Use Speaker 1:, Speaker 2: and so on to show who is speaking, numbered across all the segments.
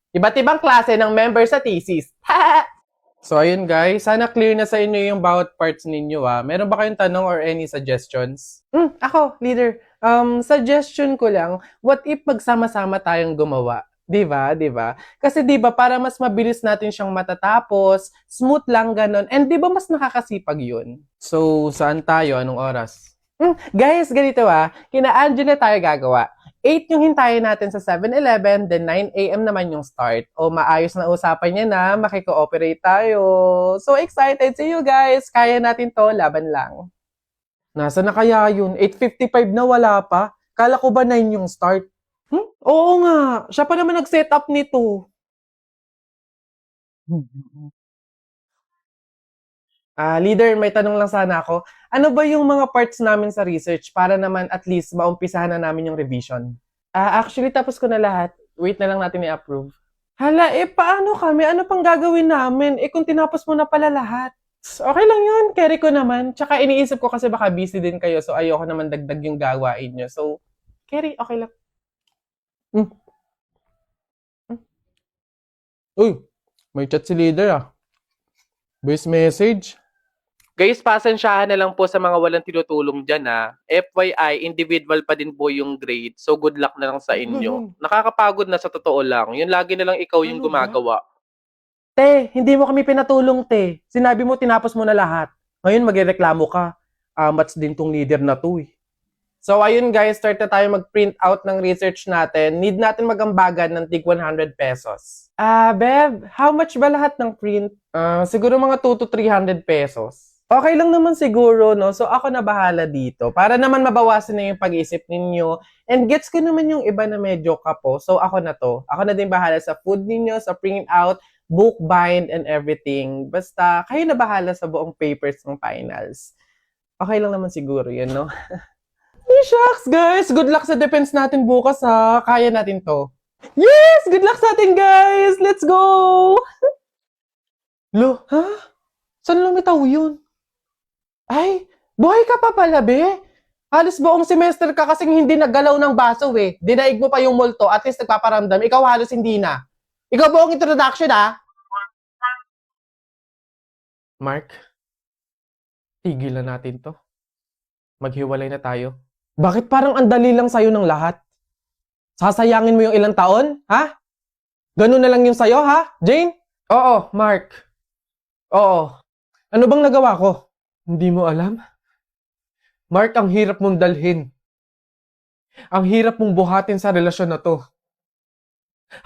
Speaker 1: Iba't ibang klase ng member sa thesis. So, ayun guys. Sana clear na sa inyo yung bawat parts ninyo Meron ba kayong tanong or any suggestions? Ako, leader. Suggestion ko lang, what if magsama-sama tayong gumawa? 'Di ba? 'Di ba? Kasi 'di ba para mas mabilis natin siyang matatapos, smooth lang ganon. And 'di ba mas nakakasipag 'yun? So, saan tayo? Anong oras? Guys, ganito kina Angela tayo gagawa. 8 yung hintayin natin sa 7-Eleven, then 9 a.m. naman yung start. O maayos na usapan niya na, makiko-operate tayo. So excited! See you guys! Kaya natin to, laban lang. Nasa na kaya yun? 8:55 na wala pa? Kala ko ba 9 yung start? Oo nga, siya pa naman nag-set up nito. Leader, may tanong lang sana ako. Ano ba yung mga parts namin sa research para naman at least maumpisahan na namin yung revision? Actually, tapos ko na lahat. Wait na lang natin i-approve. Hala, paano kami? Ano pang gagawin namin? Kung tinapos mo na pala lahat. Okay lang yun, carry ko naman. Tsaka iniisip ko kasi baka busy din kayo, so ayoko naman dagdag yung gawain nyo. So, carry, okay lang. Mm. Uy, may chat si leader Voice message. Guys, pasensyahan na lang po sa mga walang tinutulong dyan FYI, individual pa din po yung grade. So, good luck na lang sa inyo. Nakakapagod na sa totoo lang. Yun lagi na lang ikaw yung gumagawa. Te, hindi mo kami pinatulong, te. Sinabi mo, tinapos mo na lahat. Ngayon, magreklamo ka. Amats din tong leader na to So, ayun guys, start na tayo mag-print out ng research natin. Need natin magambagan ng tig 100 pesos. Bev, how much ba lahat ng print? Siguro mga 2 to 300 pesos. Okay lang naman siguro, no? So, ako na bahala dito. Para naman mabawasan na yung pag-isip ninyo. And gets ko naman yung iba na medyo kapo. So, ako na to. Ako na din bahala sa food ninyo, sa print out, book bind, and everything. Basta, kayo na bahala sa buong papers ng finals. Okay lang naman siguro yun, no? Shucks, guys! Good luck sa defense natin bukas, Kaya natin to. Yes! Good luck sa atin, guys! Let's go! Lo, Saan lumitaw yun? Ay, buhay ka pa pala, be. Halos buong semester ka kasing hindi naggalaw ng baso, Dinaig mo pa yung multo, at least nagpaparamdam. Ikaw halos hindi na. Ikaw buong introduction, Mark, tigilan natin to. Maghiwalay na tayo. Bakit parang ang dali lang sa'yo ng lahat? Sasayangin mo yung ilang taon, Ganun na lang yung sa'yo, Jane? Oo, Mark. Oo. Ano bang nagawa ko? Hindi mo alam? Mark, ang hirap mong dalhin. Ang hirap mong buhatin sa relasyon na to.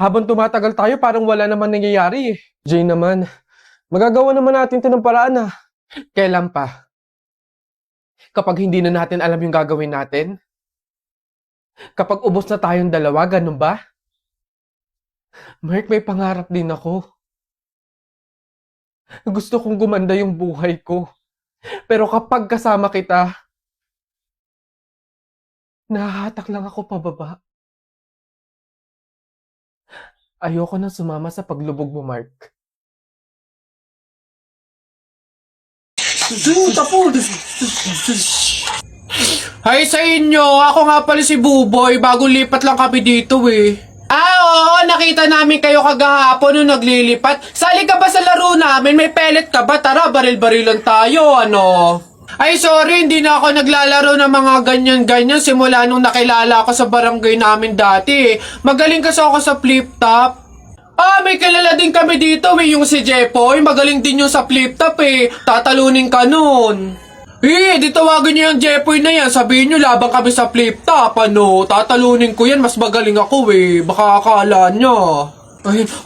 Speaker 1: Habang tumatagal tayo, parang wala naman nangyayari Jane naman, magagawa naman natin ito ng paraan Kailan pa? Kapag hindi na natin alam yung gagawin natin? Kapag ubos na tayong dalawa, ganun ba? Mark, may pangarap din ako. Gusto kong gumanda yung buhay ko. Pero kapag kasama kita, nahahatak lang ako pababa. Ayoko nang sumama sa paglubog mo, Mark. Hi sa inyo! Ako nga pala si Buboy. Bagong lipat lang kami dito Oo, nakita namin kayo kagahapon nung naglilipat. Sali ka ba sa laro namin? May pellet ka ba? Tara, baril-barilan tayo, Ay, sorry, hindi na ako naglalaro ng mga ganyan-ganyan simula nung nakilala ako sa barangay namin dati. Magaling kasi ako sa flip-top. May kilala din kami dito, yung si Jepoy. Magaling din yung sa flip-top, Tatalunin ka nun. Di tawagin niyo yung Jepoy na yan. Sabihin niyo, labang kami sa flip-top, Tatalunin ko yan, mas magaling ako, Baka akala niyo.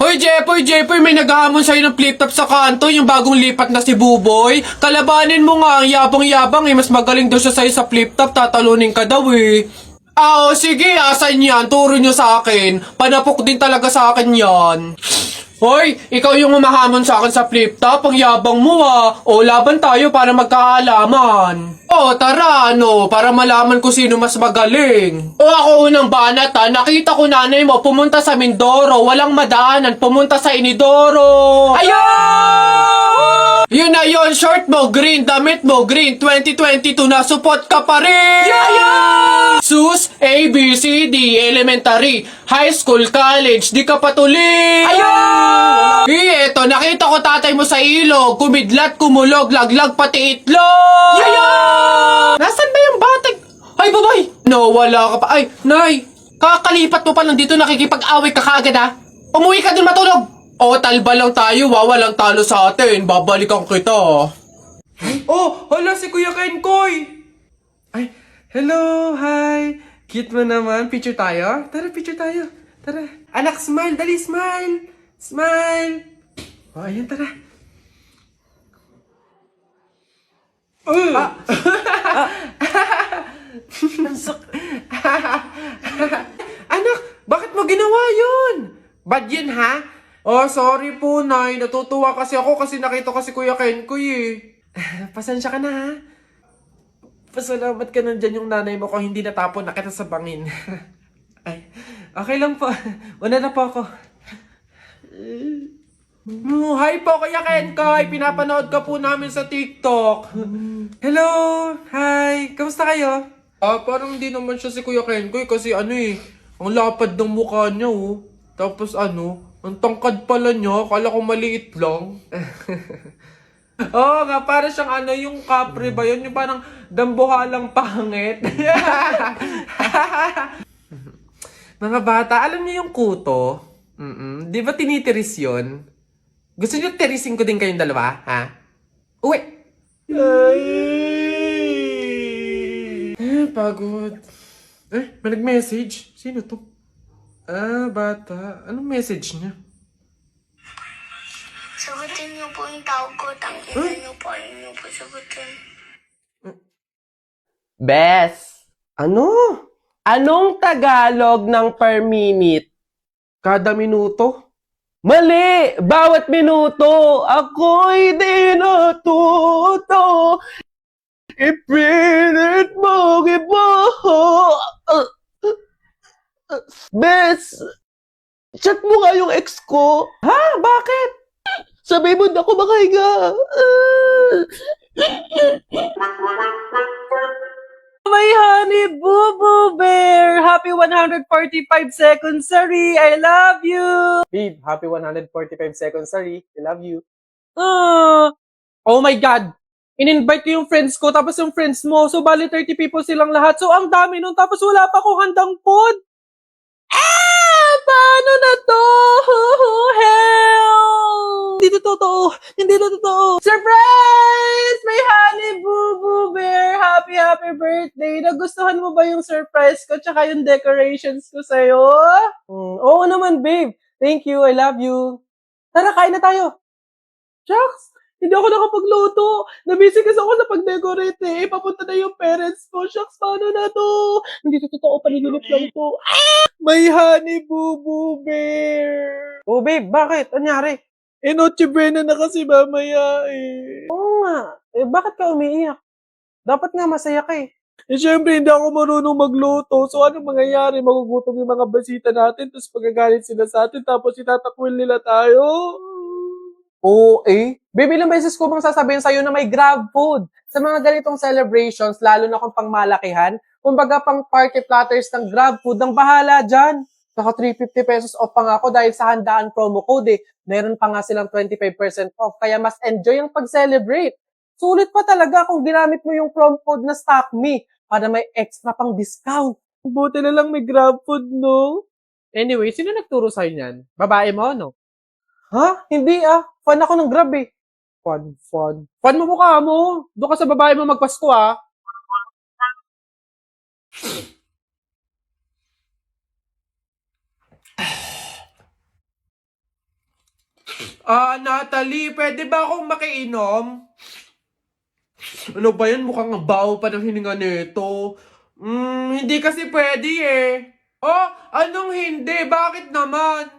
Speaker 1: Hoy, Jepoy, may naghahamon sa'yo ng flip-top sa kanto, yung bagong lipat na si Buboy. Kalabanin mo nga, ang yabang-yabang, mas magaling daw siya sa'yo sa flip-top, tatalunin ka daw, sige, asan yan? Turo nyo sa akin. Panapok din talaga sa akin yan. Hoy, ikaw yung umahamon sa akin sa flip-top. Ang yabang mo O, laban tayo para magkaalaman. Tara, para malaman ko sino mas magaling. Ako unang banat, Nakita ko nanay mo pumunta sa Mindoro. Walang madaanan, pumunta sa Inidoro. Ayun! Yun na yun, short mo, green, damit mo, green, 2022 na, support ka pa rin! Yeah! Sus, A, B, C, D, elementary, high school, college, di ka patuloy! Ayun! Eto, nakita ko tatay mo sa ilog, kumidlat, kumulog, laglag, pati itlog! Ayun! Nasaan ba yung bata? Ay, babay! No, wala ka pa. Ay, nay, kakalipat mo pa lang dito, nakikipag-away ka kaagad ha? Umuwi ka dun matulog! O, talba lang tayo, walang talo sa atin, babalikan kita. Oh, hala si Kuya Kenkoy! Ay, hello, hi! Cute mo naman, picture tayo? Tara, picture tayo. Tara. Anak, smile, dali, smile! Smile! Oh, ayan, tara. Anak, bakit mo ginawa yun? Bad yun, ha? Oh, sorry po, Nay. Natutuwa kasi ako kasi nakita ko si Kuya Kenkoy eh. Pasensya ka na, ha? Pasalamat ka nandyan yung nanay mo kung hindi natapon na kita sa bangin. Ay, okay lang po. Una na po ako. Hi po, Kuya Kenkoy. Pinapanood ka po namin sa TikTok. Hello! Hi! Kamusta kayo? Parang hindi naman siya si Kuya Kenkoy kasi ano eh, ang lapad ng mukha niya oh. Tapos ano, ang tangkad pala niya, akala ko maliit lang. Oo nga, para siyang ano, yung kapre ba yun? Yung parang dambuhalang pangit. Mga bata, alam niyo yung kuto? Di ba tinitiris yun? Gusto niyo tirisin ko din kayong dalawa, ha? Uwi! Pagod. May nag-message? Sino to? Bata. Anong message niya?
Speaker 2: Sagutin niyo po yung tawag ko. Tangina niyo po. Ayaw niyo po sagutin.
Speaker 1: Bes! Ano? Anong Tagalog ng per minute? Kada minuto? Mali! Bawat minuto, ako'y di natuto. Ipilit mo, iba. Bes! Chat mo nga yung ex ko. Ha? Bakit? Sabi mo na ako makahiga. My honey boo boo bear! Happy 145 seconds, sorry! I love you! Babe, happy 145 seconds, sorry. I love you. Oh my God! In-invite ko yung friends ko, tapos yung friends mo. So, bali 30 people silang lahat. So, ang dami nun. Tapos, wala pa akong handang food. Paano na to? Help! Hindi to totoo. Hindi to totoo. Surprise! May honey boo boo bear. Happy birthday. Nagustuhan mo ba yung surprise ko tsaka yung decorations ko sa'yo? Oo naman, babe. Thank you. I love you. Tara, kain na tayo. Shucks! Hindi ako nakapagluto. Nabisi kasi ako sa pag-decorate eh. Papunta na yung parents ko. Shucks, paano na to? Hindi to totoo. Panigilit lang to. May honey boo boo bear. Oh babe, bakit? Anyari? Noche Buena na kasi mamaya eh. Oo nga. Bakit ka umiiyak? Dapat nga masaya ka eh. Syempre, hindi ako marunong magluto. So, ano mangyayari? Magugutom yung mga basita natin, tapos pagagalit sila sa atin, tapos itatakwil nila tayo. Oo eh. Babe, ilang beses ko bang sasabihin sa'yo na may grab food? Sa mga ganitong celebrations, lalo na kung pangmalakihan, kumbaga pang party platters ng grab food, ang bahala dyan. Naka 350 pesos off pa nga ako dahil sa handaan promo code eh. Meron pa nga silang 25% off, kaya mas enjoy ang pag-celebrate. Sulit pa talaga kung ginamit mo yung promo code na Stock Me para may extra pang discount. Buti na lang may grab food, no? Anyway, sino nagturo sa'yo niyan? Babae mo, no? Ha? Hindi ah. Fan ako ng Grab eh. Fan. Fan mo mukha mo. Doon ka sa babae mo magpasko ah. Natalie, pwede ba akong makiinom? Ano ba yan? Mukhang baho pa ng hininga nito. Hindi kasi pwede eh. Oh, anong hindi? Bakit naman?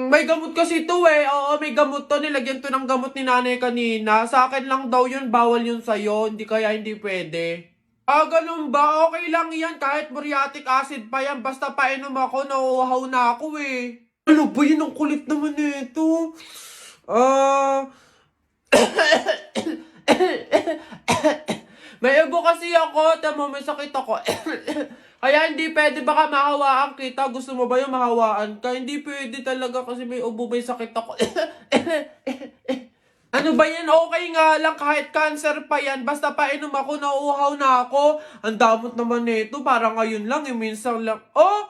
Speaker 1: May gamot kasi to eh. Oo, may gamot to. Nilagyan to ng gamot ni nanay kanina. Sa akin lang daw yun. Bawal yun sa'yo. Hindi kaya hindi pwede. Ganun ba? Okay lang yan. Kahit muriatic acid pa yan. Basta painom ako, nauuhaw na ako eh. Ano ba yun? Ang kulit naman nito.
Speaker 3: May ubo kasi ako, tamo may sakit ako. Kaya hindi pwede, baka mahawaan kita. Gusto mo ba yung mahawaan ka? Hindi pwede talaga kasi may ubo, may sakit ako. Ano ba yan? Okay nga lang kahit cancer pa yan. Basta painom ako, nauuhaw na ako. Ang damot naman nito, parang ngayon lang, minsan lang. Oh!